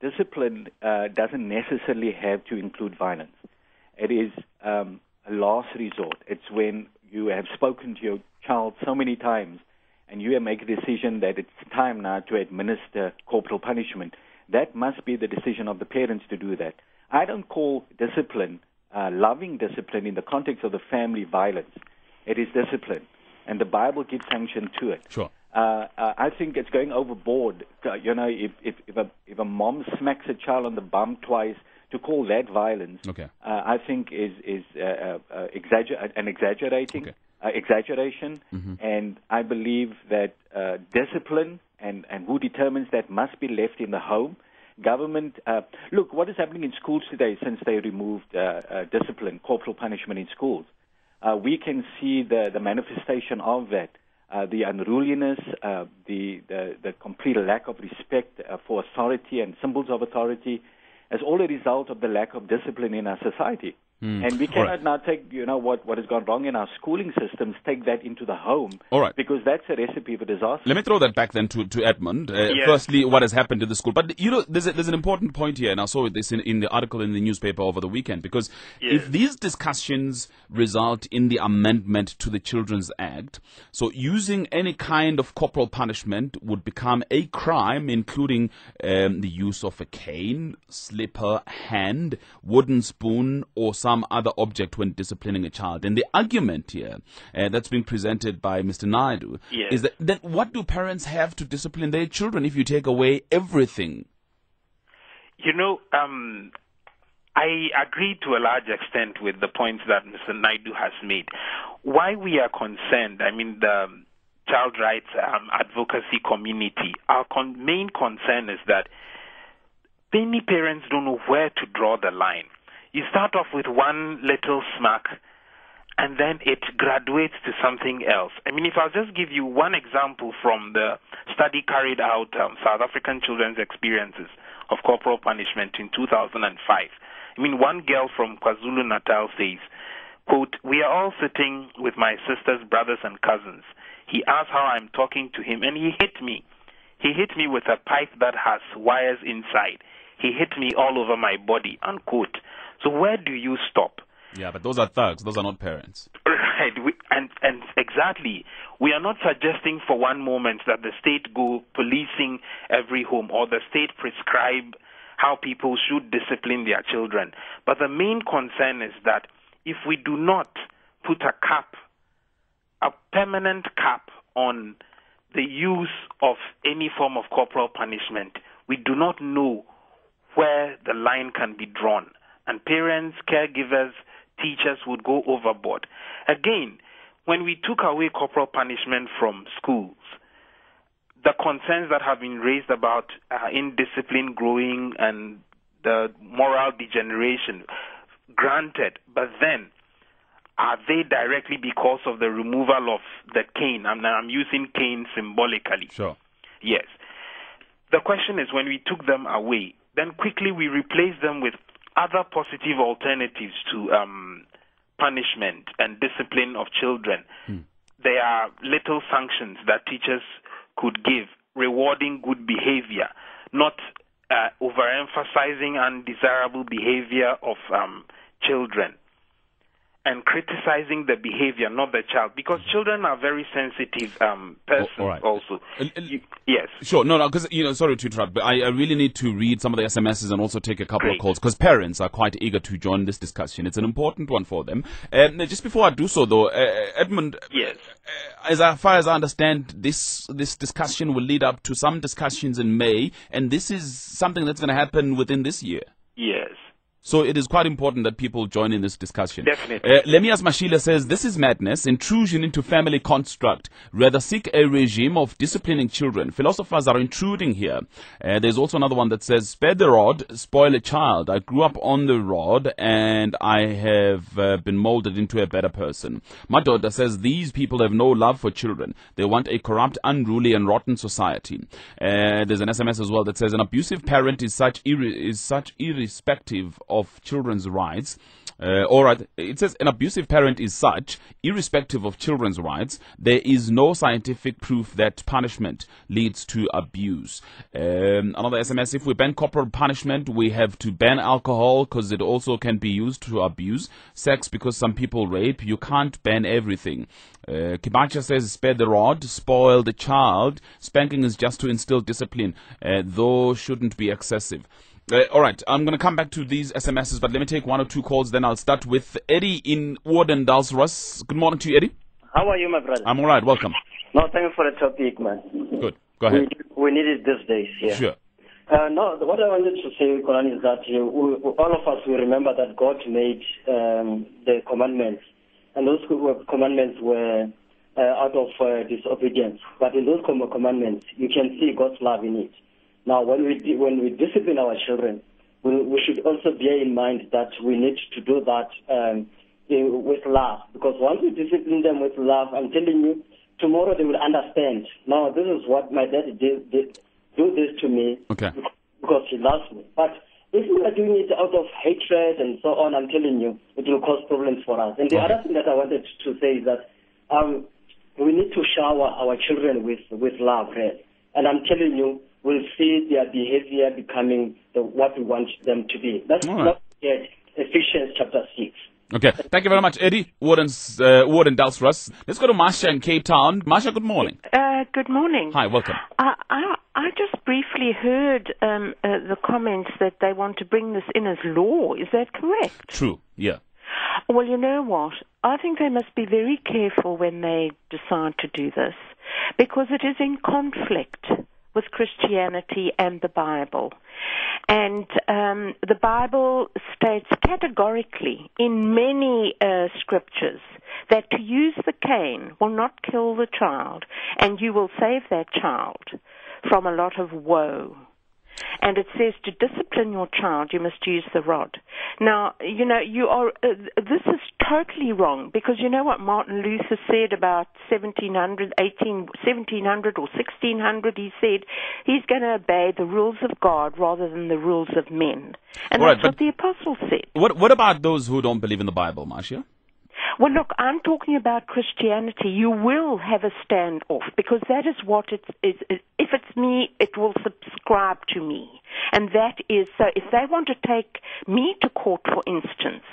discipline doesn't necessarily have to include violence. It is a last resort. It's when you have spoken to your child so many times and you make a decision that it's time now to administer corporal punishment. That must be the decision of the parents to do that. I don't call discipline, loving discipline in the context of the family, violence. It is discipline, and the Bible gives sanction to it. Sure. I think it's going overboard. If a mom smacks a child on the bum twice, to call that violence, I think is exaggerating. Okay. Exaggeration, and I believe that discipline and who determines that must be left in the home. Government, look, what is happening in schools today since they removed discipline, corporal punishment in schools. We can see the manifestation of that, the unruliness, the complete lack of respect for authority and symbols of authority as all a result of the lack of discipline in our society. And we cannot now take, what has gone wrong in our schooling systems, take that into the home, because that's a recipe for disaster. Let me throw that back then to Edmond. Firstly, what has happened to the school. But, there's an important point here, and I saw this in the article in the newspaper over the weekend, because if these discussions result in the amendment to the Children's Act, so using any kind of corporal punishment would become a crime, including the use of a cane, slipper, hand, wooden spoon, or some other object when disciplining a child. And the argument here that's being presented by Mr. Naidoo is that then what do parents have to discipline their children if you take away everything? I agree to a large extent with the points that Mr. Naidoo has made. Why we are concerned, the child rights advocacy community, our main concern is that many parents don't know where to draw the line. You start off with one little smack, and then it graduates to something else. If I'll just give you one example from the study carried out, South African children's experiences of corporal punishment in 2005. One girl from KwaZulu-Natal says, quote, "We are all sitting with my sister's brothers and cousins. He asked how I'm talking to him, and he hit me. He hit me with a pipe that has wires inside. He hit me all over my body," unquote. So where do you stop? Yeah, but those are thugs. Those are not parents. Right. And exactly. We are not suggesting for one moment that the state go policing every home or the state prescribe how people should discipline their children. But the main concern is that if we do not put a permanent cap on the use of any form of corporal punishment, we do not know where the line can be drawn. And parents, caregivers, teachers would go overboard. Again, when we took away corporal punishment from schools, the concerns that have been raised about indiscipline growing and the moral degeneration, granted, but then are they directly because of the removal of the cane? I'm using cane symbolically. Sure. Yes. The question is, when we took them away, then quickly we replaced them with other positive alternatives to punishment and discipline of children. There are little sanctions that teachers could give, rewarding good behavior, not overemphasizing undesirable behavior of children, and criticizing the behavior, not the child, because children are very sensitive persons also. Yes. Sure. No, because, sorry to interrupt, but I really need to read some of the SMSs and also take a couple of calls, because parents are quite eager to join this discussion. It's an important one for them. Just before I do so, though, Edmond, yes. As far as I understand, this discussion will lead up to some discussions in May, and this is something that's going to happen within this year. Yes. So it is quite important that people join in this discussion. Definitely. Lemias Mashila says, "This is madness, intrusion into family construct. Rather seek a regime of disciplining children. Philosophers are intruding here." There's also another one that says, "Spare the rod, spoil a child. I grew up on the rod and I have been molded into a better person." Madoda says, "These people have no love for children. They want a corrupt, unruly and rotten society." There's an SMS as well that says, "An abusive parent is such irrespective of children's rights. All right, it says an abusive parent is such, irrespective of children's rights. There is no scientific proof that punishment leads to abuse. Another SMS, if we ban corporal punishment, we have to ban alcohol because it also can be used to abuse. Sex, because some people rape. You can't ban everything. Kibacha says, spare the rod, spoil the child. Spanking is just to instill discipline, though shouldn't be excessive. All right, I'm going to come back to these SMSs, but let me take one or two calls, then I'll start with Eddie in Woordendalsrus. Good morning to you, Eddie. How are you, my brother? I'm all right, welcome. No, thank you for the topic, man. Good, go ahead. We need it these days, yeah. Sure. No, what I wanted to say, Koran, is that all of us will remember that God made the commandments, and those commandments were out of disobedience. But in those commandments, you can see God's love in it. Now, when we discipline our children, we should also bear in mind that we need to do that with love. Because once we discipline them with love, I'm telling you, tomorrow they will understand. Now, this is what my dad did do this to me because he loves me. But if we are doing it out of hatred and so on, I'm telling you, it will cause problems for us. And the other thing that I wanted to say is that we need to shower our children with love, really. And I'm telling you, we'll see their behavior becoming what we want them to be. Let's not forget Ephesians chapter 6. Okay, thank you very much, Eddie. Woordendalsrus. Let's go to Masha in Cape Town. Masha, good morning. Good morning. Hi, welcome. I just briefly heard the comments that they want to bring this in as law. Is that correct? True, yeah. Well, you know what? I think they must be very careful when they decide to do this, because it is in conflict with Christianity and the Bible. And the Bible states categorically in many scriptures that to use the cane will not kill the child, and you will save that child from a lot of woe. And it says to discipline your child, you must use the rod. Now, you know, this is totally wrong, because you know what Martin Luther said about 1700 or 1600? He said he's going to obey the rules of God rather than the rules of men. And that's what the apostles said. What about those who don't believe in the Bible, Marcia? Well, look, I'm talking about Christianity. You will have a standoff, because that is what it is. If it's me, it will subscribe to me. And that is, so if they want to take me to court, for instance,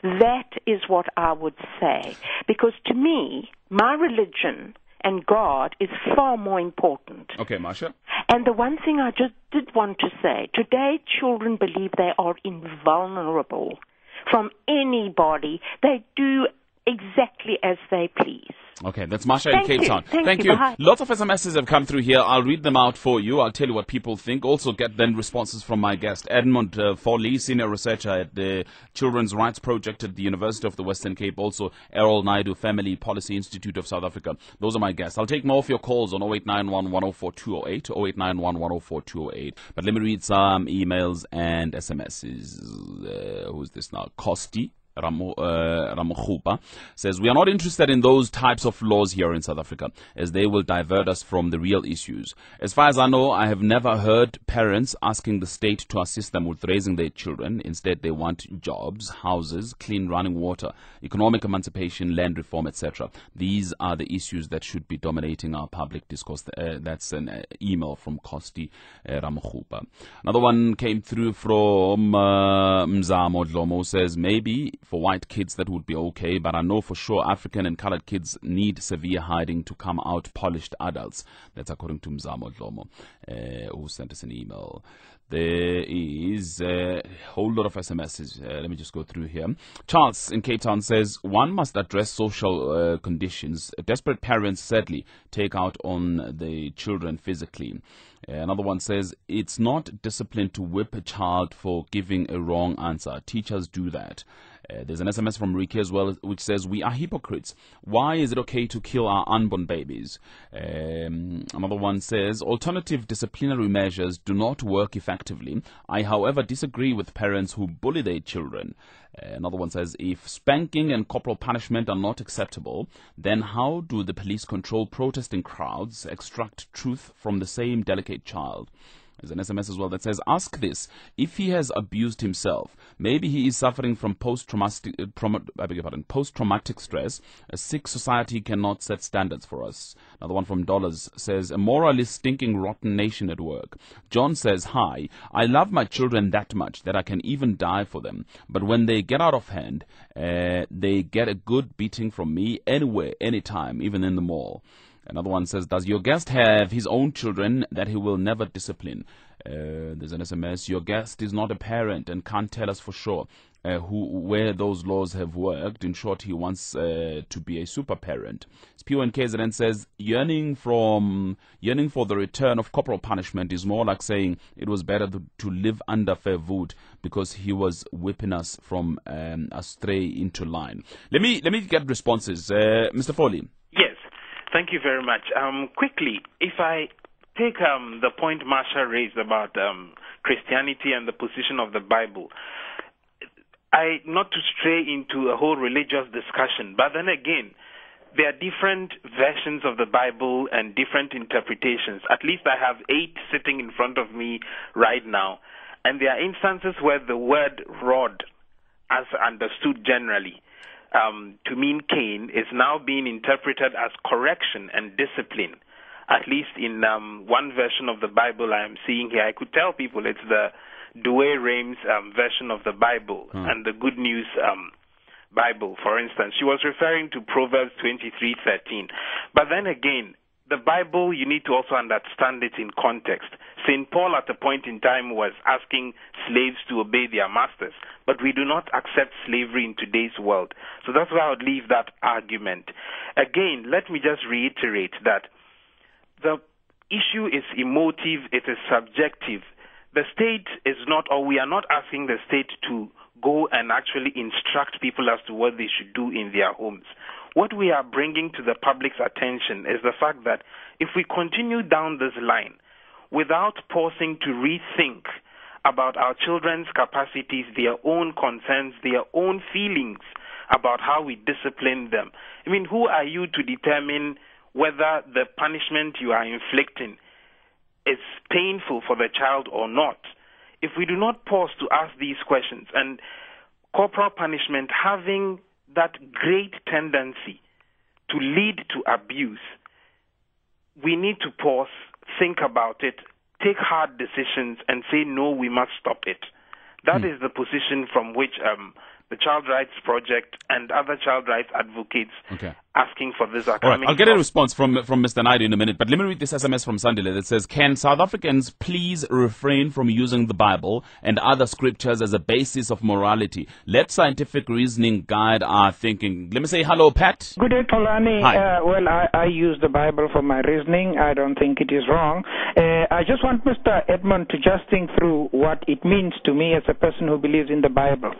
that is what I would say. Because to me, my religion and God is far more important. Okay, Masha. And the one thing I just did want to say, today children believe they are invulnerable from anybody. They do exactly as they please. Okay, that's Masha in Cape Town. Thank you. Bye. Lots of SMSs have come through here. I'll read them out for you. I'll tell you what people think. Also get then responses from my guest, Edmond Foley, Senior Researcher at the Children's Rights Project at the University of the Western Cape. Also, Errol Naidoo, Family Policy Institute of South Africa. Those are my guests. I'll take more of your calls on 0891 104 208, 0891 104 208. But let me read some emails and SMSs. Who's this now? Kosti Ramokhupa says, we are not interested in those types of laws here in South Africa, as they will divert us from the real issues. As far as I know, I have never heard parents asking the state to assist them with raising their children. Instead, they want jobs, houses, clean running water, economic emancipation, land reform, etc. These are the issues that should be dominating our public discourse. That's an email from Kosti Ramokhupa. Another one came through from Mzamo Dlomo, says, maybe for white kids that would be okay, but I know for sure African and colored kids need severe hiding to come out polished adults. That's according to Mzamo Dlomo, who sent us an email. There is a whole lot of SMSs. Let me just go through here. Charles in Cape Town says, one must address social conditions. Desperate parents sadly take out on the children physically. Another one says, it's not discipline to whip a child for giving a wrong answer. Teachers do that. There's an SMS from Riki as well, which says, we are hypocrites. Why is it okay to kill our unborn babies? Another one says, alternative disciplinary measures do not work effectively. I, however, disagree with parents who bully their children. Another one says, if spanking and corporal punishment are not acceptable, then how do the police control protesting crowds, extract truth from the same delicate child? There's an SMS as well that says, ask this. If he has abused himself, maybe he is suffering from post-traumatic stress. A sick society cannot set standards for us. Another one from Dollars says, a morally stinking rotten nation at work. John says, hi, I love my children that much that I can even die for them. But when they get out of hand, they get a good beating from me anywhere, anytime, even in the mall. Another one says, does your guest have his own children that he will never discipline? There's an SMS. Your guest is not a parent and can't tell us for sure where those laws have worked. In short, he wants to be a super parent. Spew KZN says, yearning for the return of corporal punishment is more like saying it was better to live under fair vote because he was whipping us from astray into line. Let me get responses. Mr. Foley. Yes. Thank you very much. Quickly, if I take the point Marsha raised about Christianity and the position of the Bible, not to stray into a whole religious discussion, but then again, there are different versions of the Bible and different interpretations. At least I have 8 sitting in front of me right now, and there are instances where the word rod, as understood generally, to mean cane, is now being interpreted as correction and discipline. At least in one version of the Bible I am seeing here, I could tell people it's the Douay Rheims version of the Bible and the Good News Bible, for instance. She was referring to Proverbs 23:13. But then again, the Bible, you need to also understand it in context. St. Paul at a point in time was asking slaves to obey their masters, but we do not accept slavery in today's world. So that's why I would leave that argument. Again, let me just reiterate that the issue is emotive, it is subjective. The state is not, or we are not asking the state to go and actually instruct people as to what they should do in their homes. What we are bringing to the public's attention is the fact that if we continue down this line without pausing to rethink about our children's capacities, their own concerns, their own feelings about how we discipline them, I mean, who are you to determine whether the punishment you are inflicting is painful for the child or not? If we do not pause to ask these questions, and corporal punishment having that great tendency to lead to abuse, we need to pause, think about it, take hard decisions, and say, no, we must stop it. That is the position from which the Child Rights Project and other child rights advocates asking for this are coming. I'll get a response from Mr. Naidoo in a minute, but let me read this SMS from Sandile that says, can South Africans please refrain from using the Bible and other scriptures as a basis of morality? Let scientific reasoning guide our thinking. Let me say hello, Pat. Good day, Tolani. Well, I use the Bible for my reasoning. I don't think it is wrong. I just want Mr. Edmond to just think through what it means to me as a person who believes in the Bible.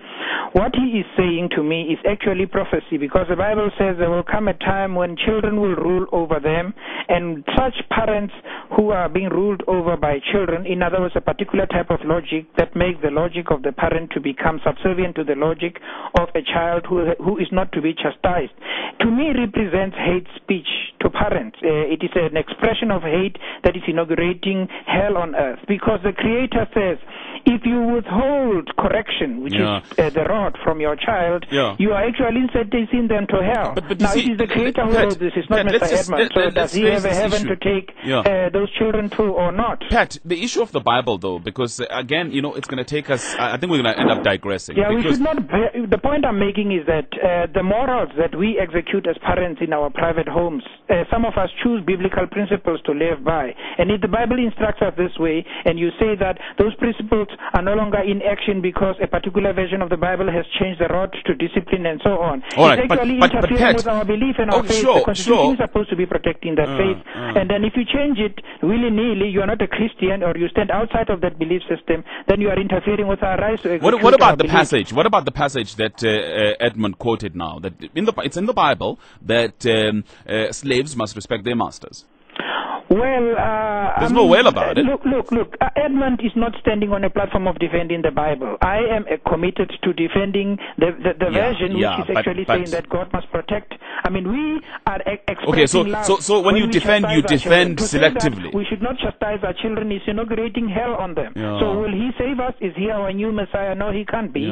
What he is saying to me is actually prophecy, because the Bible says there will come a time when children will rule over them, and such parents who are being ruled over by children, in other words, a particular type of logic that makes the logic of the parent to become subservient to the logic of a child who is not to be chastised, to me represents hate speech to parents. It is an expression of hate that is inaugurating hell on earth, because the Creator says, if you withhold correction, which is the rod from your child, you are actually sentencing them to hell. But now, it is the Creator who knows this. It's not Mr. Edmond. So does he have a heaven to take those children to or not? Pat, the issue of the Bible, though, because, again, it's going to take us, I think we're going to end up digressing. Yeah, we should not, the point I'm making is that the morals that we execute as parents in our private homes, some of us choose biblical principles to live by. And if the Bible instructs us this way, and you say that those principles are no longer in action because a particular version of the Bible has changed the rod to discipline and so on, it's actually interfering with our belief and our faith. The Constitution is supposed to be protecting that faith. And then if you change it willy-nilly, you are not a Christian, or you stand outside of that belief system, then you are interfering with our rights to execute What about the belief. passage? What about the passage that Edmond quoted now? That it's in the Bible that slaves must respect their masters. Well, there's no well about it. Look. Edmond is not standing on a platform of defending the Bible. I am committed to defending the version which is actually saying that God must protect. I mean, we are expressing love. So when you defend selectively. We should not chastise our children. Is inaugurating hell on them. So will he save us? Is he our new Messiah? No, he can't be.